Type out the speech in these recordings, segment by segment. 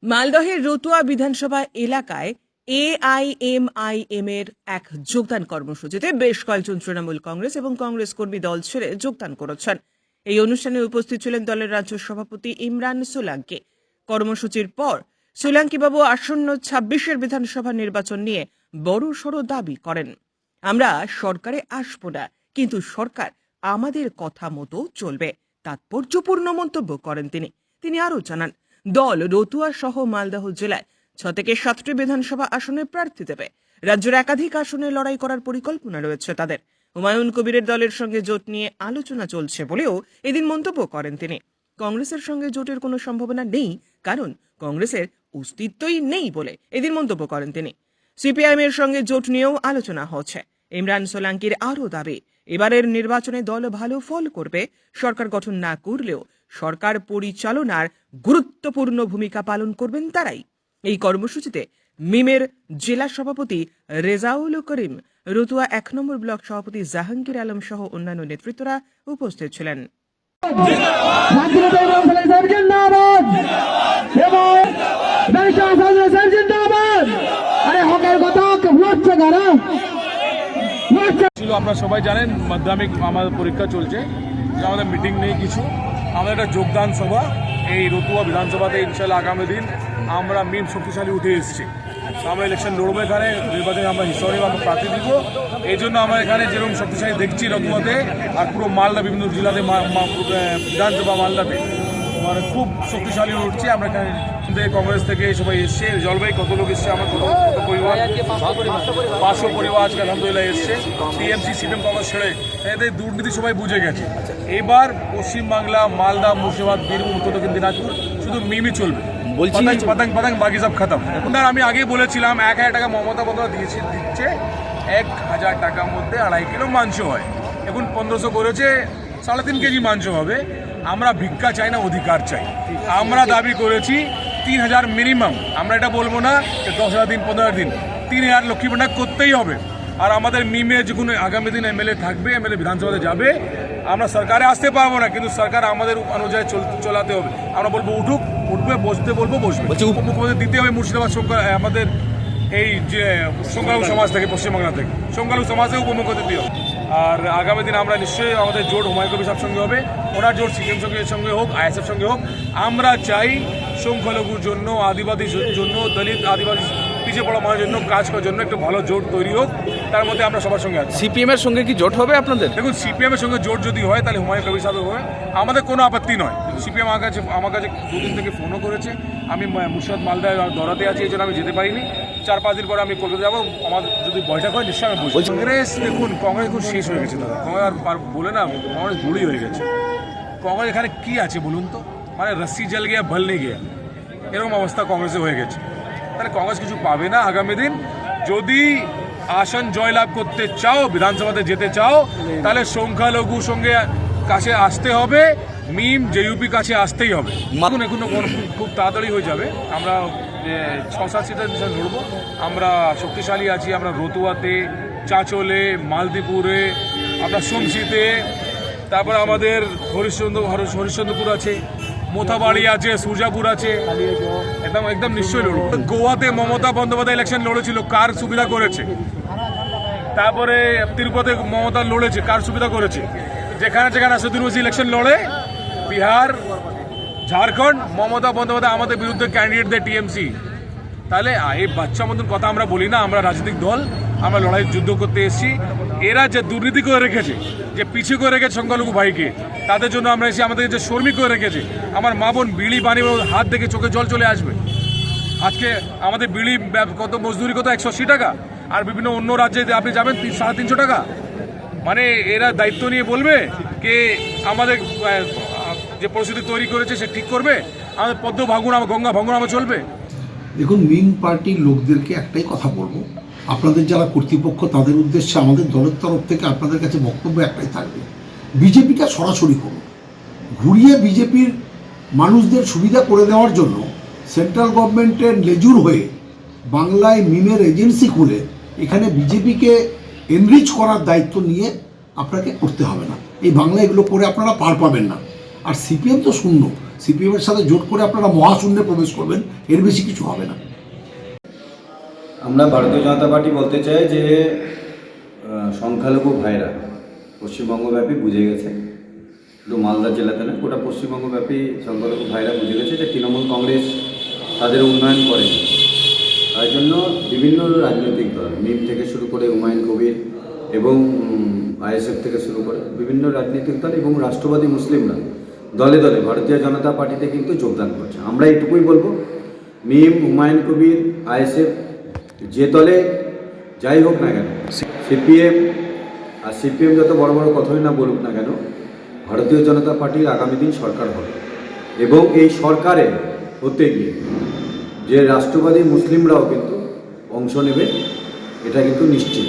মালদহের রতুয়া বিধানসভা এলাকায় এআইএমআইএম এর এক যোগদান কর্মসূচিতে বেশ কয়েকজন তৃণমূল কংগ্রেস এবং কংগ্রেস কর্মী দল ছেড়ে যোগদান করেছেন। এই অনুষ্ঠানে উপস্থিত ছিলেন দলের রাজ্য সভাপতি ইমরান সোলাঙ্কি। কর্মসূচির পর সোলাঙ্কিবাবু আসন্ন ২৬-এর বিধানসভা নির্বাচন নিয়ে বড়সড় দাবি করেন। আমরা সরকারে আসব না, কিন্তু সরকার আমাদের কথা মতো চলবে, তাৎপর্যপূর্ণ মন্তব্য করেন তিনি আরও জানান, দল রতুয়া সহ মালদহ জেলায় ৬ থেকে ৭টি বিধানসভা আসনে প্রার্থী দেবে। রাজ্যের একাধিক আসনে লড়াই করার পরিকল্পনা রয়েছে তাদের। হুমায়ুন কবিরের দলের সঙ্গে জোট নিয়ে আলোচনা চলছে বলেও এদিন মন্তব্য করেন তিনি। কংগ্রেসের সঙ্গে জোটের কোনো সম্ভাবনা নেই, কারণ কংগ্রেসের অস্তিত্বই নেই বলে এদিন মন্তব্য করেন তিনি। সিপিআইএম এর সঙ্গে জোট নিয়েও আলোচনা হচ্ছে। ইমরান সোলাঙ্কির আরও দাবি, এবারের নির্বাচনে দল ভালো ফল করবে। সরকার গঠন না করলেও সরকার পরিচালনার গুরুত্বপূর্ণ ভূমিকা পালন করবেন তারাই। এই কর্মসূচিতে মিমের জেলা সভাপতি রেজাউল করিম, রতুয়া ১ নম্বর ব্লক সভাপতি জাহাঙ্গীর আলম সহ অন্যান্য নেতৃত্বরা উপস্থিত ছিলেন। আপনারা সবাই জানেন মাধ্যমিক আমাদের পরীক্ষা চলছে, আমাদের মিটিং নেই কিছু, আমাদের একটা যোগদান সভা এই রতুয়া বিধানসভাতে ইনশাল্লাহ আগামী দিন আমরা মিম শক্তিশালী উঠে এসেছি। আমরা ইলেকশন লড়বো, এখানে নির্বাচনে আমরা হিসাবে আমরা প্রার্থী দিব। এই জন্য আমরা এখানে যেরকম শক্তিশালী দেখছি রতুয়াতে আর পুরো মালদা বিভিন্ন জেলাতে বিধানসভা মালদাতে মানে খুব শক্তিশালী উঠছে। আমরা এখানে কংগ্রেস থেকে সবাই এসছে, জলবাই কত লোক এসছে, আমার কত পরিবার ৫০০ পরিবার আজকে আলহামদুলিল্লাহ এসছে। টিএমসি সিপিএম কংগ্রেস ছেড়ে এদের দুর্নীতি সবাই বুঝে গেছে। এবার পশ্চিমবাংলা মালদা মুর্শিদাবাদ বীরভূম উত্তর দক্ষিণ দিনাজপুর শুধু মিমই চলবে, পাতাং বাকি সব খতম। আমি আগেই বলেছিলাম ১,০০০ টাকা মমতা বন্দ্যোপাধ্যায় দিচ্ছে, ১,০০০ টাকার মধ্যে ২.৫ কিলো মাংস হয়। এখন ১৫০০ করেছে, ৩.৫ কেজি মাংস হবে। আমরা ভিক্ষা চাই না, অধিকার চাই। আমরা দাবি করেছি ৩,০০০ মিনিমাম। আমরা এটা বলবো না ১০,০০০ দিন ১৫ দিন, ৩,০০০ লক্ষ্মী ভাণ্ডার করতেই হবে। আর আমাদের মিমে যখন আগামী দিন এমএলএ থাকবে, এমএলএ বিধানসভাতে যাবে, আমরা সরকারে আসতে পারবো না, কিন্তু সরকার আমাদের অনুযায়ী চলাতে হবে। আমরা বলবো উঠবে, বসতে বলবো বসবে। উপমুখ্যমন্ত্রী দিতে হবে মুর্শিদাবাদ আমাদের এই যে সংখ্যালঘু সমাজ থেকে, পশ্চিমবাংলা থেকে সংখ্যালঘু সমাজে উপমুখ্যমন্ত্রী দিতে হবে। আর আগামী দিন আমরা নিশ্চয়ই আমাদের জোট হুমায়ুন কবির সাহেবের সঙ্গে হবে, ওনার জোট সিপিএম সঙ্গে হোক, আইএসএফ সঙ্গে হোক। আমরা চাই সংখ্যালঘুর জন্য, আদিবাসীর জন্য, দলিত আদিবাসী পিছিয়ে পড়া মানুষের জন্য কাজ করার জন্য একটা ভালো জোট তৈরি হোক। তার মধ্যে আমরা সবার সঙ্গে আছি। সিপিএম এর সঙ্গে কি জোট হবে আপনাদের? দেখুন, সিপিএম এর সঙ্গে জোট যদি হয় তাহলে হুমায়ুন কবির সাহেব হবে, আমাদের কোনো আপত্তি নয়। সিপিএম আমার কাছে দুদিন থেকে ফোনও করেছে। আমি মুর্শিদাবাদ মালদায় দৌড়াতে আছি, এই জন্য আমি যেতে পারিনি। ৪-৫ দিন পরে আমি কলকাতা যাবো। আমার যদি বৈঠক হয় নিশ্চয়ই আমি বলছি। কংগ্রেস দেখুন, কংগ্রেস এখন শেষ হয়ে গেছে দাদা। কংগ্রেস আর বলে না, কংগ্রেস বুড়ি হয়ে গেছে। কংগ্রেস এখানে কি আছে বলুন তো? মানে রস্সি জল গিয়া ভল নেই গিয়া, এরকম অবস্থা কংগ্রেসে হয়ে গেছে। তাহলে কংগ্রেস কিছু পাবে না আগামী দিন। যদি আসন জয়লাভ করতে চাও, বিধানসভাতে যেতে চাও, তাহলে সংখ্যালঘু সঙ্গে কাছে আসতে হবে, মিম জেইউপি কাছে আসতেই হবে। এখন খুব তাড়াতাড়ি হয়ে যাবে। আমরা ৬-৭ সিটের লড়বো। আমরা শক্তিশালী আছি। আমরা রতুয়াতে, চাঁচলে, মালদীপুরে, আপনার সোমশিতে, তারপর আমাদের হরিশ্চন্দ্রপুর আছে, মোথাবাড়ি আছে, সূর্যাপুর আছে, একদম নিশ্চয়ই লড়বো। গোয়াতে মমতা বন্দ্যোপাধ্যায় ইলেকশন লড়েছিল, কার সুবিধা করেছে? তারপরে তিরুপতি মমতা লড়েছে, কার সুবিধা করেছে? যেখানে আসাদুল ওয়াইসি ইলেকশন লড়ে, বিহার, ঝাড়খণ্ড, মমতা বন্দ্যোপাধ্যায় আমাদের বিরুদ্ধে ক্যান্ডিডেট দেয় টিএমসি। তাহলে এই বাচ্চা মতন কথা আমরা বলি না। আমরা রাজনৈতিক দল, আমরা লড়াই যুদ্ধ করতে এসেছি। এরা যে দুর্নীতি করে রেখেছে, যে পিছিয়ে করে রেখেছে সংখ্যালঘু ভাইকে, তাদের জন্য আমরা এসে আমাদের যে শ্রমিক করে রেখেছে, আমার মা বোন বিড়ি বানিয়ে হাত দেখে চোখে জল চলে আসবে। আজকে আমাদের বিড়ি কত মজদুরি কত ১৮০ টাকা, আর বিভিন্ন অন্য রাজ্যে আপনি যাবেন ৩৫০ টাকা। মানে এরা দায়িত্ব নিয়ে বলবে কে আমাদের যে পরিস্থিতি তৈরি করেছে সে ঠিক করবে? আমাদের পদ্ম ভাঙুন, গঙ্গা ভাঙুন আমার চলবে? দেখুন, মিম পার্টির লোকদেরকে একটাই কথা বলবো, আপনাদের যারা কর্তৃপক্ষ তাদের উদ্দেশ্যে আমাদের দলের তরফ থেকে আপনাদের কাছে বক্তব্য একটাই থাকবে, বিজেপিটা সরাসরি করুন। ঘুরিয়ে বিজেপির মানুষদের সুবিধা করে দেওয়ার জন্য সেন্ট্রাল গভর্নমেন্টের লেজুর হয়ে বাংলায় মিমের এজেন্সি খুলে এখানে বিজেপিকে এনরিচ করার দায়িত্ব নিয়ে আপনাকে করতে হবে না। এই বাংলা এগুলো করে আপনারা পার পাবেন না। আর সিপিএম তো শূন্য, সিপিএমের সাথে জোট করে আপনারা মহাশূন্যে প্রবেশ করবেন, এর বেশি কিছু হবে না। আমরা ভারতীয় জনতা পার্টি বলতে চাই যে সংখ্যালঘু ভাইরা পশ্চিমবঙ্গব্যাপী বুঝে গেছে, শুধু মালদা জেলাতে না, গোটা পশ্চিমবঙ্গব্যাপী সংখ্যালঘু ভাইরা বুঝে গেছে যে তৃণমূল কংগ্রেস তাদের উন্নয়ন করেনি। তাই জন্য বিভিন্ন রাজনৈতিক দল, মিম থেকে শুরু করে হুমায়ুন কবির এবং আইএসএফ থেকে শুরু করে বিভিন্ন রাজনৈতিক দল এবং রাষ্ট্রবাদী মুসলিমরা দলে দলে ভারতীয় জনতা পার্টিতে কিন্তু যোগদান করছে। আমরা এটুকুই বলবো, মিম, হুমায়ুন কবির, আইএসএফ যে দলে যাই হোক না কেন, সিপিএম আর সিপিএম যত বড় বড় কথাই না বলুক না কেন, ভারতীয় জনতা পার্টির আগামী দিন সরকার হবে এবং এই সরকারে হতে গিয়ে যে রাষ্ট্রবাদী মুসলিমরাও কিন্তু অংশ নেবে, এটা কিন্তু নিশ্চিত।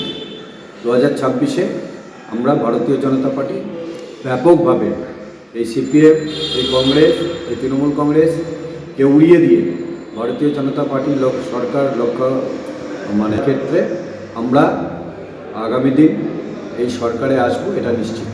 2026-এ আমরা ভারতীয় জনতা পার্টি ব্যাপকভাবে এই সিপিএম, এই কংগ্রেস, এই তৃণমূল কংগ্রেসকে উড়িয়ে দিয়ে ভারতীয় জনতা পার্টি সরকার লক্ষ্য ক্ষেত্রে আমরা আগামী দিন এই সরকারে আসবো, এটা নিশ্চিত।